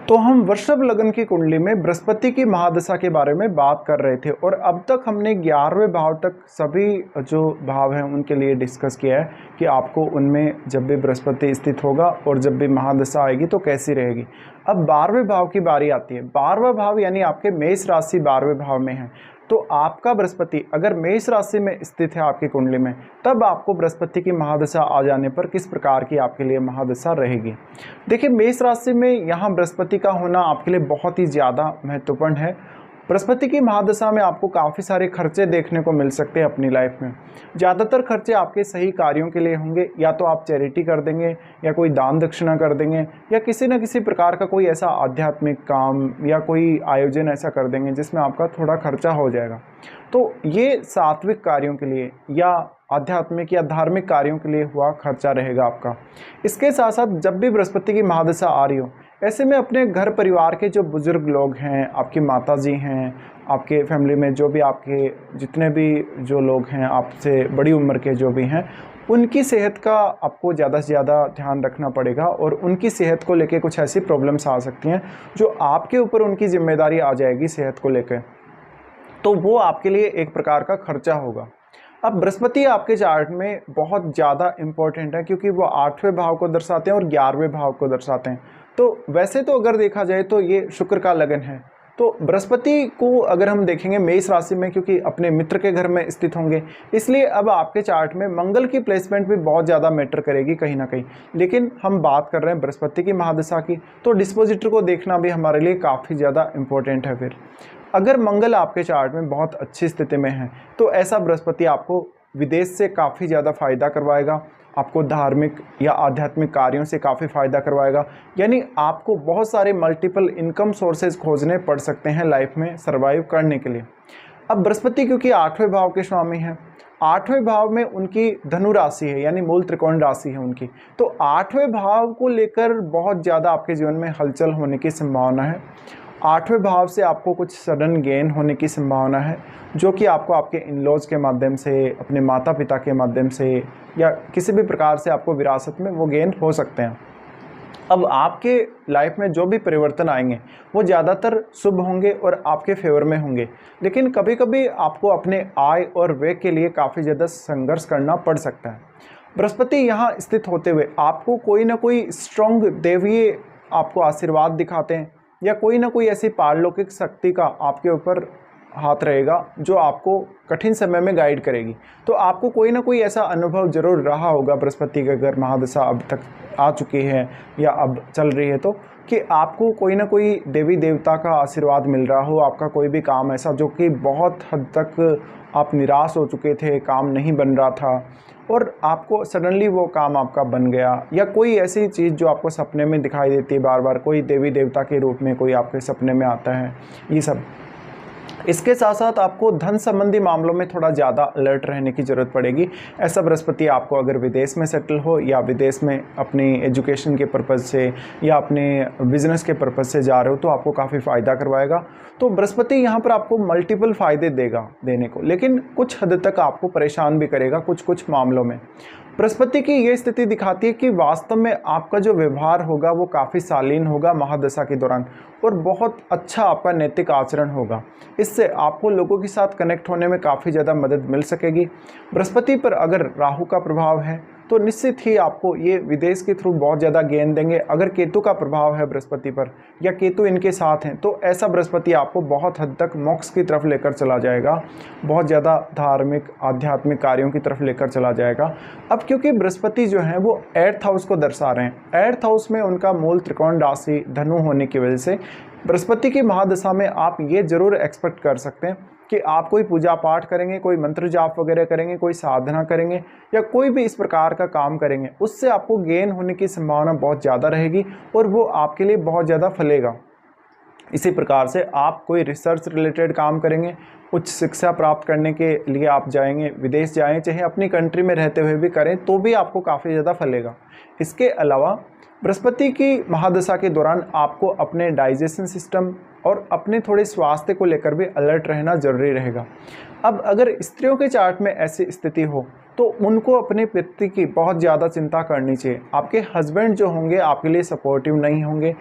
तो हम वृषभ लग्न की कुंडली में बृहस्पति की महादशा के बारे में बात कर रहे थे और अब तक हमने 11वें भाव तक सभी जो भाव हैं उनके लिए डिस्कस किया है कि आपको उनमें जब भी बृहस्पति स्थित होगा और जब भी महादशा आएगी तो कैसी रहेगी। अब 12वें भाव की बारी आती है। 12वां भाव यानी आपके मेष राशि 12वें भाव में है। तो आपका बृहस्पति अगर मेष राशि में स्थित है आपकी कुंडली में, तब आपको बृहस्पति की महादशा आ जाने पर किस प्रकार की आपके लिए महादशा रहेगी। देखिए, मेष राशि में यहाँ बृहस्पति का होना आपके लिए बहुत ही ज़्यादा महत्वपूर्ण है। बृहस्पति की महादशा में आपको काफ़ी सारे खर्चे देखने को मिल सकते हैं अपनी लाइफ में। ज़्यादातर खर्चे आपके सही कार्यों के लिए होंगे, या तो आप चैरिटी कर देंगे या कोई दान दक्षिणा कर देंगे या किसी न किसी प्रकार का कोई ऐसा आध्यात्मिक काम या कोई आयोजन ऐसा कर देंगे जिसमें आपका थोड़ा खर्चा हो जाएगा। तो ये सात्विक कार्यों के लिए या आध्यात्मिक या धार्मिक कार्यों के लिए हुआ खर्चा रहेगा आपका। इसके साथ साथ जब भी बृहस्पति की महादशा आ रही हो, ऐसे में अपने घर परिवार के जो बुजुर्ग लोग हैं, आपकी माता जी हैं, आपके फैमिली में जो भी आपके जितने भी जो लोग हैं आपसे बड़ी उम्र के जो भी हैं, उनकी सेहत का आपको ज़्यादा से ज़्यादा ध्यान रखना पड़ेगा और उनकी सेहत को लेके कुछ ऐसी प्रॉब्लम्स आ सकती हैं जो आपके ऊपर उनकी जिम्मेदारी आ जाएगी सेहत को लेकर। तो वो आपके लिए एक प्रकार का खर्चा होगा। अब बृहस्पति आपके चार्ट में बहुत ज़्यादा इम्पोर्टेंट है क्योंकि वो 8वें भाव को दर्शाते हैं और 11वें भाव को दर्शाते हैं। तो वैसे तो अगर देखा जाए तो ये शुक्र का लगन है। तो बृहस्पति को अगर हम देखेंगे मेष राशि में, क्योंकि अपने मित्र के घर में स्थित होंगे, इसलिए अब आपके चार्ट में मंगल की प्लेसमेंट भी बहुत ज़्यादा मैटर करेगी कहीं ना कहीं। लेकिन हम बात कर रहे हैं बृहस्पति की महादशा की, तो डिस्पोजिटर को देखना भी हमारे लिए काफ़ी ज़्यादा इम्पोर्टेंट है। फिर अगर मंगल आपके चार्ट में बहुत अच्छी स्थिति में है तो ऐसा बृहस्पति आपको विदेश से काफ़ी ज़्यादा फायदा करवाएगा, आपको धार्मिक या आध्यात्मिक कार्यों से काफ़ी फ़ायदा करवाएगा। यानी आपको बहुत सारे मल्टीपल इनकम सोर्सेज खोजने पड़ सकते हैं लाइफ में सर्वाइव करने के लिए। अब बृहस्पति क्योंकि 8वें भाव के स्वामी हैं, 8वें भाव में उनकी धनु राशि है यानी मूल त्रिकोण राशि है उनकी, तो 8वें भाव को लेकर बहुत ज़्यादा आपके जीवन में हलचल होने की संभावना है। 8वें भाव से आपको कुछ सडन गेन होने की संभावना है, जो कि आपको आपके इन-लॉज के माध्यम से, अपने माता पिता के माध्यम से या किसी भी प्रकार से आपको विरासत में वो गेन हो सकते हैं। अब आपके लाइफ में जो भी परिवर्तन आएंगे वो ज़्यादातर शुभ होंगे और आपके फेवर में होंगे, लेकिन कभी कभी आपको अपने आय और व्यय के लिए काफ़ी ज़्यादा संघर्ष करना पड़ सकता है। बृहस्पति यहाँ स्थित होते हुए आपको कोई ना कोई स्ट्रॉन्ग देवीय आपको आशीर्वाद दिखाते हैं या कोई ना कोई ऐसी पारलौकिक शक्ति का आपके ऊपर हाथ रहेगा जो आपको कठिन समय में गाइड करेगी। तो आपको कोई ना कोई ऐसा अनुभव जरूर रहा होगा बृहस्पति की अगर महादशा अब तक आ चुकी है या अब चल रही है, तो कि आपको कोई ना कोई देवी देवता का आशीर्वाद मिल रहा हो, आपका कोई भी काम ऐसा जो कि बहुत हद तक आप निराश हो चुके थे, काम नहीं बन रहा था और आपको सडनली वो काम आपका बन गया, या कोई ऐसी चीज़ जो आपको सपने में दिखाई देती है बार बार, कोई देवी देवता के रूप में कोई आपके सपने में आता है, ये सब। इसके साथ साथ आपको धन संबंधी मामलों में थोड़ा ज़्यादा अलर्ट रहने की ज़रूरत पड़ेगी। ऐसा बृहस्पति आपको अगर विदेश में सेटल हो या विदेश में अपनी एजुकेशन के पर्पज़ से या अपने बिजनेस के पर्पज़ से जा रहे हो तो आपको काफ़ी फ़ायदा करवाएगा। तो बृहस्पति यहाँ पर आपको मल्टीपल फ़ायदे देगा देने को, लेकिन कुछ हद तक आपको परेशान भी करेगा कुछ मामलों में। बृहस्पति की ये स्थिति दिखाती है कि वास्तव में आपका जो व्यवहार होगा वो काफ़ी शालीन होगा महादशा के दौरान और बहुत अच्छा आपका नैतिक आचरण होगा। इससे आपको लोगों के साथ कनेक्ट होने में काफ़ी ज़्यादा मदद मिल सकेगी। बृहस्पति पर अगर राहु का प्रभाव है तो निश्चित ही आपको ये विदेश के थ्रू बहुत ज़्यादा गेन देंगे। अगर केतु का प्रभाव है बृहस्पति पर या केतु इनके साथ हैं तो ऐसा बृहस्पति आपको बहुत हद तक मोक्ष की तरफ लेकर चला जाएगा, बहुत ज़्यादा धार्मिक आध्यात्मिक कार्यों की तरफ लेकर चला जाएगा। अब क्योंकि बृहस्पति जो है वो 8th हाउस को दर्शा रहे हैं, 8th हाउस में उनका मूल त्रिकोण राशि धनु होने की वजह से बृहस्पति की महादशा में आप ये जरूर एक्सपेक्ट कर सकते हैं कि आप कोई पूजा पाठ करेंगे, कोई मंत्र जाप वगैरह करेंगे, कोई साधना करेंगे या कोई भी इस प्रकार का काम करेंगे, उससे आपको गेन होने की संभावना बहुत ज़्यादा रहेगी और वो आपके लिए बहुत ज़्यादा फलेगा। इसी प्रकार से आप कोई रिसर्च रिलेटेड काम करेंगे, उच्च शिक्षा प्राप्त करने के लिए आप जाएंगे, विदेश जाएं, चाहे अपनी कंट्री में रहते हुए भी करें तो भी आपको काफ़ी ज़्यादा फलेगा। इसके अलावा बृहस्पति की महादशा के दौरान आपको अपने डाइजेशन सिस्टम और अपने थोड़े स्वास्थ्य को लेकर भी अलर्ट रहना जरूरी रहेगा। अब अगर स्त्रियों के चार्ट में ऐसी स्थिति हो तो उनको अपने पति की बहुत ज़्यादा चिंता करनी चाहिए। आपके हस्बैंड जो होंगे आपके लिए सपोर्टिव नहीं होंगे,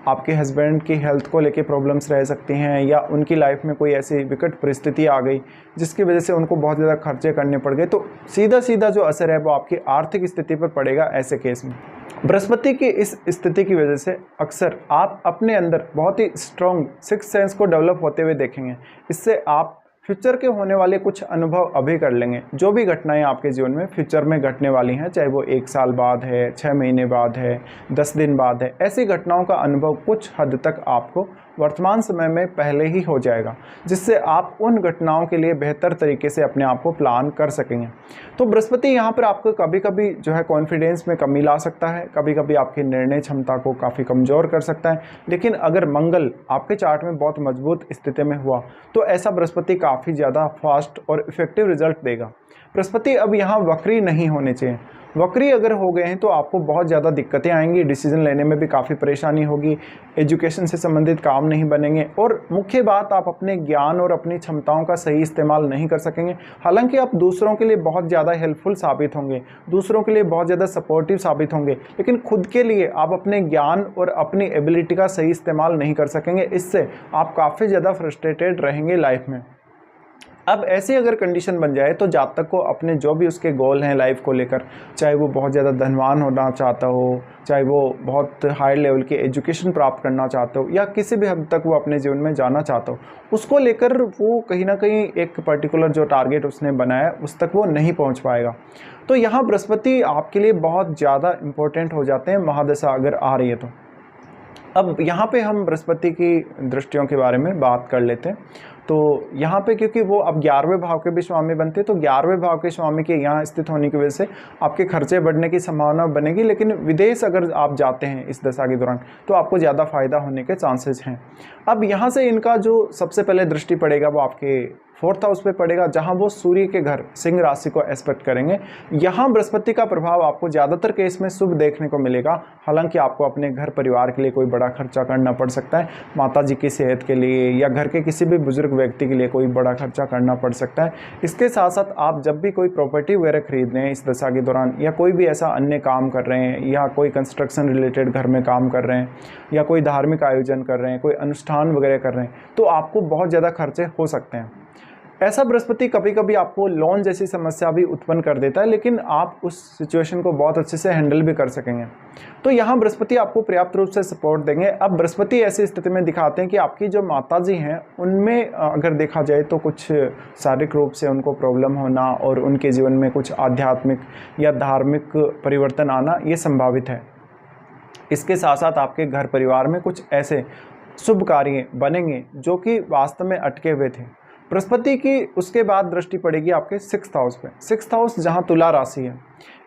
आपके हस्बैंड की हेल्थ को लेके प्रॉब्लम्स रह सकती हैं, या उनकी लाइफ में कोई ऐसी विकट परिस्थिति आ गई जिसकी वजह से उनको बहुत ज़्यादा खर्चे करने पड़ गए, तो सीधा सीधा जो असर है वो आपकी आर्थिक स्थिति पर पड़ेगा ऐसे केस में। बृहस्पति की इस स्थिति की वजह से अक्सर आप अपने अंदर बहुत ही स्ट्रॉन्ग सिक्स्थ सेंस को डेवलप होते हुए देखेंगे। इससे आप फ्यूचर के होने वाले कुछ अनुभव अभी कर लेंगे। जो भी घटनाएं आपके जीवन में फ्यूचर में घटने वाली हैं, चाहे वो 1 साल बाद है, 6 महीने बाद है, 10 दिन बाद है, ऐसी घटनाओं का अनुभव कुछ हद तक आपको वर्तमान समय में पहले ही हो जाएगा, जिससे आप उन घटनाओं के लिए बेहतर तरीके से अपने आप को प्लान कर सकेंगे। तो बृहस्पति यहाँ पर आपको कभी कभी जो है कॉन्फिडेंस में कमी ला सकता है, कभी कभी आपकी निर्णय क्षमता को काफ़ी कमज़ोर कर सकता है। लेकिन अगर मंगल आपके चार्ट में बहुत मजबूत स्थिति में हुआ तो ऐसा बृहस्पति काफ़ी ज़्यादा फास्ट और इफेक्टिव रिजल्ट देगा। बृहस्पति अब यहाँ वक्री नहीं होने चाहिए। वक्री अगर हो गए हैं तो आपको बहुत ज़्यादा दिक्कतें आएंगी, डिसीजन लेने में भी काफ़ी परेशानी होगी, एजुकेशन से संबंधित काम नहीं बनेंगे, और मुख्य बात आप अपने ज्ञान और अपनी क्षमताओं का सही इस्तेमाल नहीं कर सकेंगे। हालांकि आप दूसरों के लिए बहुत ज़्यादा हेल्पफुल साबित होंगे, दूसरों के लिए बहुत ज़्यादा सपोर्टिव साबित होंगे, लेकिन खुद के लिए आप अपने ज्ञान और अपनी एबिलिटी का सही इस्तेमाल नहीं कर सकेंगे। इससे आप काफ़ी ज़्यादा फ्रस्ट्रेटेड रहेंगे लाइफ में। अब ऐसी अगर कंडीशन बन जाए तो जातक को अपने जो भी उसके गोल हैं लाइफ को लेकर, चाहे वो बहुत ज़्यादा धनवान होना चाहता हो, चाहे वो बहुत हाई लेवल की एजुकेशन प्राप्त करना चाहते हो, या किसी भी हद तक वो अपने जीवन में जाना चाहता हो, उसको लेकर वो कहीं ना कहीं एक पर्टिकुलर जो टारगेट उसने बनाया उस तक वो नहीं पहुंच पाएगा। तो यहाँ बृहस्पति आपके लिए बहुत ज़्यादा इम्पोर्टेंट हो जाते हैं महादशा अगर आ रही है तो। अब यहाँ पे हम बृहस्पति की दृष्टियों के बारे में बात कर लेते हैं। तो यहाँ पे क्योंकि वो अब 11वें भाव के भी स्वामी बनते हैं, तो 11वें भाव के स्वामी के यहाँ स्थित होने की वजह से आपके खर्चे बढ़ने की संभावना बनेगी। लेकिन विदेश अगर आप जाते हैं इस दशा के दौरान तो आपको ज़्यादा फायदा होने के चांसेस हैं। अब यहाँ से इनका जो सबसे पहले दृष्टि पड़ेगा वो आपके 4th हाउस पे पड़ेगा, जहाँ वो सूर्य के घर सिंह राशि को एस्पेक्ट करेंगे। यहाँ बृहस्पति का प्रभाव आपको ज़्यादातर केस में शुभ देखने को मिलेगा। हालांकि आपको अपने घर परिवार के लिए कोई बड़ा खर्चा करना पड़ सकता है, माता जी की सेहत के लिए या घर के किसी भी बुजुर्ग व्यक्ति के लिए कोई बड़ा खर्चा करना पड़ सकता है। इसके साथ साथ आप जब भी कोई प्रॉपर्टी वगैरह खरीद रहे हैं इस दशा के दौरान, या कोई भी ऐसा अन्य काम कर रहे हैं, या कोई कंस्ट्रक्शन रिलेटेड घर में काम कर रहे हैं, या कोई धार्मिक आयोजन कर रहे हैं, कोई अनुष्ठान वगैरह कर रहे हैं, तो आपको बहुत ज़्यादा खर्चे हो सकते हैं। ऐसा बृहस्पति कभी कभी आपको लोन जैसी समस्या भी उत्पन्न कर देता है, लेकिन आप उस सिचुएशन को बहुत अच्छे से हैंडल भी कर सकेंगे। तो यहाँ बृहस्पति आपको पर्याप्त रूप से सपोर्ट देंगे। अब बृहस्पति ऐसी स्थिति में दिखाते हैं कि आपकी जो माता जी हैं उनमें अगर देखा जाए तो कुछ शारीरिक रूप से उनको प्रॉब्लम होना और उनके जीवन में कुछ आध्यात्मिक या धार्मिक परिवर्तन आना ये संभावित है। इसके साथ साथ आपके घर परिवार में कुछ ऐसे शुभ कार्य बनेंगे जो कि वास्तव में अटके हुए थे। बृहस्पति की उसके बाद दृष्टि पड़ेगी आपके 6th हाउस पे। 6th हाउस जहां तुला राशि है,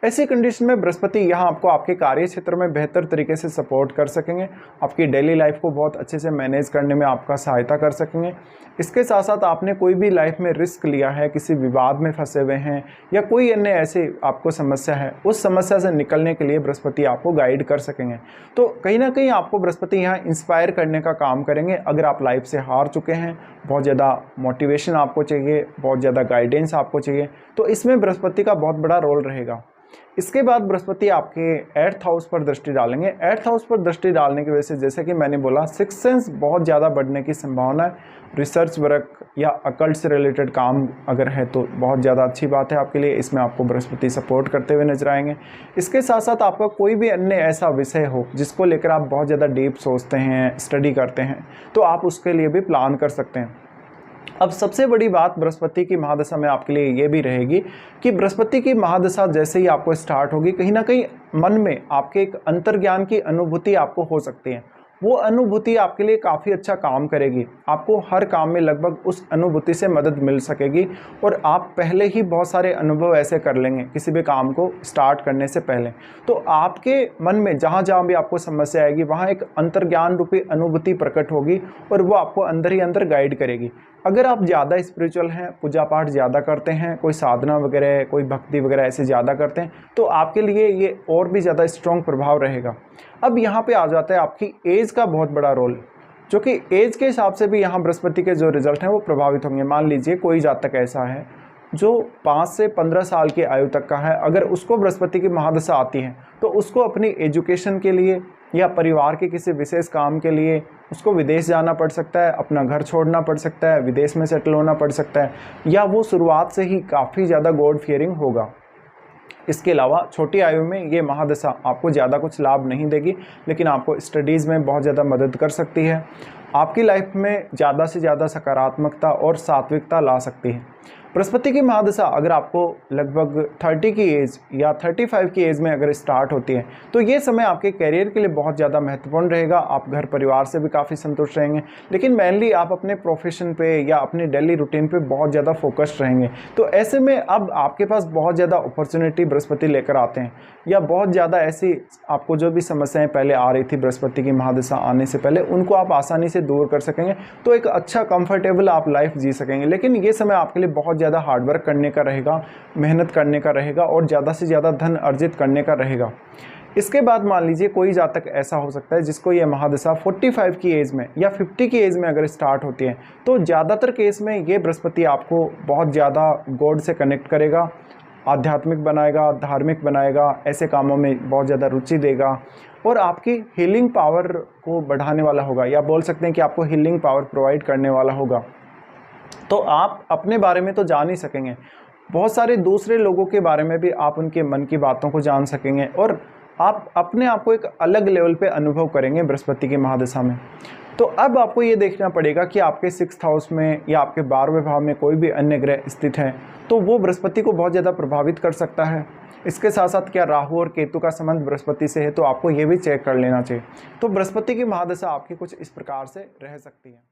ऐसी कंडीशन में बृहस्पति यहाँ आपको आपके कार्य क्षेत्र में बेहतर तरीके से सपोर्ट कर सकेंगे, आपकी डेली लाइफ को बहुत अच्छे से मैनेज करने में आपका सहायता कर सकेंगे। इसके साथ साथ आपने कोई भी लाइफ में रिस्क लिया है, किसी विवाद में फंसे हुए हैं, या कोई अन्य ऐसी आपको समस्या है, उस समस्या से निकलने के लिए बृहस्पति आपको गाइड कर सकेंगे। तो कहीं ना कहीं आपको बृहस्पति यहाँ इंस्पायर करने का काम करेंगे। अगर आप लाइफ से हार चुके हैं, बहुत ज़्यादा मोटिवेशन आपको चाहिए, बहुत ज़्यादा गाइडेंस आपको चाहिए, तो इसमें बृहस्पति का बहुत बड़ा रोल रहेगा। इसके बाद बृहस्पति आपके 8th हाउस पर दृष्टि डालेंगे। 8th हाउस पर दृष्टि डालने की वजह से जैसे कि मैंने बोला 6th सेंस बहुत ज़्यादा बढ़ने की संभावना है। रिसर्च वर्क या अकल्ट से रिलेटेड काम अगर है तो बहुत ज़्यादा अच्छी बात है आपके लिए, इसमें आपको बृहस्पति सपोर्ट करते हुए नजर आएंगे। इसके साथ साथ आपका कोई भी अन्य ऐसा विषय हो जिसको लेकर आप बहुत ज़्यादा डीप सोचते हैं, स्टडी करते हैं, तो आप उसके लिए भी प्लान कर सकते हैं। अब सबसे बड़ी बात बृहस्पति की महादशा में आपके लिए ये भी रहेगी कि बृहस्पति की महादशा जैसे ही आपको स्टार्ट होगी, कहीं ना कहीं मन में आपके एक अंतर्ज्ञान की अनुभूति आपको हो सकती है। वो अनुभूति आपके लिए काफ़ी अच्छा काम करेगी, आपको हर काम में लगभग उस अनुभूति से मदद मिल सकेगी, और आप पहले ही बहुत सारे अनुभव ऐसे कर लेंगे किसी भी काम को स्टार्ट करने से पहले। तो आपके मन में जहाँ जहाँ भी आपको समस्या आएगी वहाँ एक अंतर्ज्ञान रूपी अनुभूति प्रकट होगी और वो आपको अंदर ही अंदर गाइड करेगी। अगर आप ज़्यादा स्पिरिचुअल हैं, पूजा पाठ ज़्यादा करते हैं, कोई साधना वगैरह, कोई भक्ति वगैरह ऐसे ज़्यादा करते हैं, तो आपके लिए ये और भी ज़्यादा स्ट्रॉन्ग प्रभाव रहेगा। अब यहाँ पे आ जाता है आपकी एज का बहुत बड़ा रोल, जो कि एज के हिसाब से भी यहाँ बृहस्पति के जो रिजल्ट हैं वो प्रभावित होंगे। मान लीजिए कोई जातक ऐसा है जो 5 से 15 साल की आयु तक का है, अगर उसको बृहस्पति की महादशा आती है तो उसको अपनी एजुकेशन के लिए या परिवार के किसी विशेष काम के लिए उसको विदेश जाना पड़ सकता है, अपना घर छोड़ना पड़ सकता है, विदेश में सेटल होना पड़ सकता है, या वो शुरुआत से ही काफ़ी ज़्यादा गॉड फियरिंग होगा। इसके अलावा छोटी आयु में ये महादशा आपको ज़्यादा कुछ लाभ नहीं देगी, लेकिन आपको स्टडीज़ में बहुत ज़्यादा मदद कर सकती है, आपकी लाइफ में ज़्यादा से ज़्यादा सकारात्मकता और सात्विकता ला सकती है। बृहस्पति की महादशा अगर आपको लगभग 30 की एज या 35 की एज में अगर स्टार्ट होती है तो ये समय आपके करियर के लिए बहुत ज़्यादा महत्वपूर्ण रहेगा। आप घर परिवार से भी काफ़ी संतुष्ट रहेंगे, लेकिन मेनली आप अपने प्रोफेशन पे या अपने डेली रूटीन पे बहुत ज़्यादा फोकस्ड रहेंगे। तो ऐसे में अब आपके पास बहुत ज़्यादा अपॉर्चुनिटी बृहस्पति लेकर आते हैं, या बहुत ज़्यादा ऐसी आपको जो भी समस्याएं पहले आ रही थी बृहस्पति की महादशा आने से पहले, उनको आप आसानी से दूर कर सकेंगे। तो एक अच्छा कंफर्टेबल आप लाइफ जी सकेंगे। लेकिन ये समय आपके लिए बहुत ज़्यादा हार्डवर्क करने का रहेगा, मेहनत करने का रहेगा और ज़्यादा से ज़्यादा धन अर्जित करने का रहेगा। इसके बाद मान लीजिए कोई जातक ऐसा हो सकता है जिसको ये महादशा 45 की एज में या 50 की एज में अगर स्टार्ट होती है, तो ज़्यादातर केस में ये बृहस्पति आपको बहुत ज़्यादा गॉड से कनेक्ट करेगा, आध्यात्मिक बनाएगा, धार्मिक बनाएगा, ऐसे कामों में बहुत ज़्यादा रुचि देगा और आपकी हीलिंग पावर को बढ़ाने वाला होगा, या बोल सकते हैं कि आपको हीलिंग पावर प्रोवाइड करने वाला होगा। तो आप अपने बारे में तो जान ही सकेंगे, बहुत सारे दूसरे लोगों के बारे में भी आप उनके मन की बातों को जान सकेंगे और आप अपने आप को एक अलग लेवल पे अनुभव करेंगे बृहस्पति की महादशा में। तो अब आपको ये देखना पड़ेगा कि आपके 6th हाउस में या आपके 12वें भाव में कोई भी अन्य ग्रह स्थित है तो वो बृहस्पति को बहुत ज़्यादा प्रभावित कर सकता है। इसके साथ साथ क्या राहु और केतु का संबंध बृहस्पति से है, तो आपको ये भी चेक कर लेना चाहिए। तो बृहस्पति की महादशा आपकी कुछ इस प्रकार से रह सकती है।